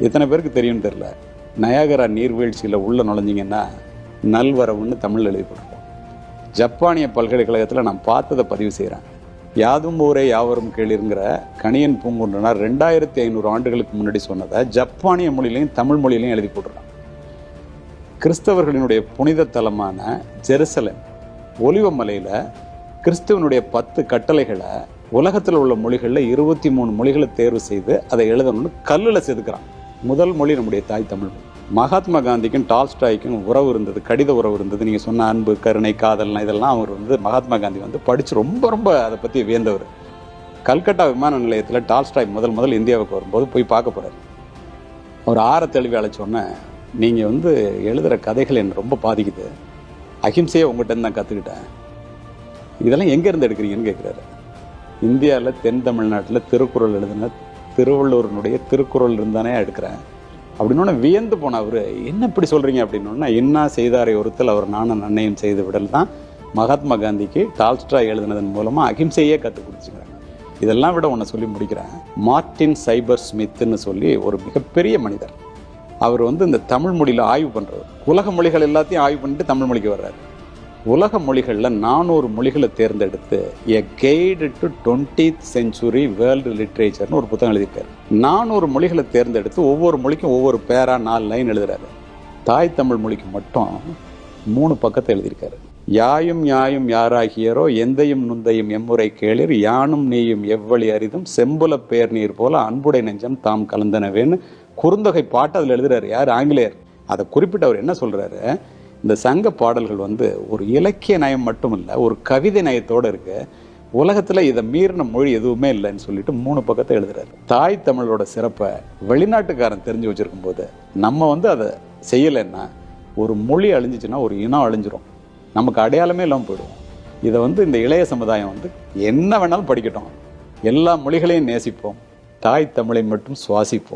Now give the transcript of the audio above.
எத்தனை பேருக்கு தெரியும்னு தெரியல. நயாகரா நீர்வீழ்ச்சியில் உள்ள நுழைஞ்சிங்கன்னா நல்வரவுன்னு தமிழ் எழுதி போட்டிருக்கோம். ஜப்பானிய பல்கலைக்கழகத்தில் நான் பார்த்ததை பதிவு செய்கிறேன். யாதும் ஊரே யாவரும் கேளிருங்கிற கணியன் பூங்குன்றனார் 2500 ஆண்டுகளுக்கு முன்னாடி சொன்னதை ஜப்பானிய மொழியிலையும் தமிழ் மொழியிலையும் எழுதி போட்டிருக்கான். கிறிஸ்தவர்களினுடைய புனித தலமான ஜெருசலேம் ஒலிவமலையில் கிறிஸ்துவனுடைய 10 கட்டளைகளை உலகத்தில் உள்ள மொழிகளில் 23 மொழிகளை தேர்வு செய்து அதை எழுதணும்னு கல்லில் செதுக்கிறான். முதல் மொழி நம்முடைய தாய் தமிழ் மொழி. மகாத்மா காந்திக்கும் டால்ஸ்டாய்க்கும் உறவு இருந்தது, கடித உறவு இருந்தது. நீங்கள் சொன்ன அன்பு, கருணை, காதல்னா இதெல்லாம் அவர் மகாத்மா காந்தி படித்து ரொம்ப அதை பற்றி வியந்தவர். கல்கட்டா விமான நிலையத்தில் டால்ஸ்டாய் முதல் இந்தியாவுக்கு வரும்போது போய் பார்க்க போகிறார். அவர் தெளிவாக அழைச்சோன்னே, நீங்கள் எழுதுகிற கதைகள் என்னை ரொம்ப பாதிக்குது, அஹிம்சையை உங்கள்கிட்ட தான் கற்றுக்கிட்டேன், இதெல்லாம் எங்கேருந்து எடுக்கிறீங்கன்னு கேட்குறாரு. இந்தியாவில் தென் தமிழ்நாட்டில் திருக்குறள் எழுதின திருவள்ளுவனுடைய திருக்குறள் இருந்தானே எடுக்கிறேன் அப்படின்னு வியந்து போன அவர், என்ன இப்படி சொல்கிறீங்க அப்படின்னா, என்ன செய்தாரை ஒருத்தல் அவர் நானும் நன்னையும் செய்து விடல் தான் மகாத்மா காந்திக்கு டால்ஸ்டாய் எழுதினதன் மூலமாக அகிம்சையே கற்றுக் கொடுத்துக்கிறாங்க. இதெல்லாம் விட ஒன்று சொல்லி முடிக்கிறேன். மார்ட்டின் சைபர் ஸ்மித்னு சொல்லி ஒரு மிகப்பெரிய மனிதர். அவர் இந்த தமிழ் மொழியில் ஆய்வு பண்ணுறவர். உலக மொழிகள் எல்லாத்தையும் ஆய்வு பண்ணிட்டு தமிழ் மொழிக்கு வர்றாரு. உலக மொழிகளில் 400 மொழிகளை தேர்ந்தெடுத்து a guide to 20th century world லிட்ரேச்சர்னு ஒரு புத்தகம் எழுதியிருக்காரு. 400 மொழிகளை தேர்ந்தெடுத்து ஒவ்வொரு மொழிக்கும் ஒவ்வொரு பேரா 4 லைன் எழுதுறாரு. தாய் தமிழ் மொழிக்கு மட்டும் 3 பக்கத்தை எழுதியிருக்காரு. யாயும் யாயும் யாராகியரோ எந்தையும் நுந்தையும் எம்முறை கேளிர் யானும் நீயும் எவ்வளி அரிதும் செம்புல பேர் நீர் போல அன்புடை நெஞ்சம் தாம் கலந்தனவேன்னு குறுந்தொகை பாட்டு அதில் எழுதுறாரு. யார்? ஆங்கிலேயர். அதை குறிப்பிட்டு அவர் என்ன சொல்றாரு, இந்த சங்க பாடல்கள் ஒரு இலக்கிய நயம் மட்டும் இல்லை, ஒரு கவிதை நயத்தோடு இருக்கு, உலகத்தில் இதை மீறின மொழி எதுவுமே இல்லைன்னு சொல்லிட்டு 3 பக்கத்தை எழுதுறாரு. தாய் தமிழோட சிறப்பை வெளிநாட்டுக்காரன் தெரிஞ்சு வச்சிருக்கும் போது நம்ம அதை செய்யலைன்னா ஒரு மொழி அழிஞ்சிச்சுன்னா ஒரு இனம் அழிஞ்சிரும், நமக்கு அடையாளமே இல்லாமல் போயிடுவோம். இதை இந்த இளைய சமுதாயம் என்ன வேணாலும் படிக்கட்டும், எல்லா மொழிகளையும் நேசிப்போம், தாய் தமிழை மட்டும் சுவாசிப்போம்.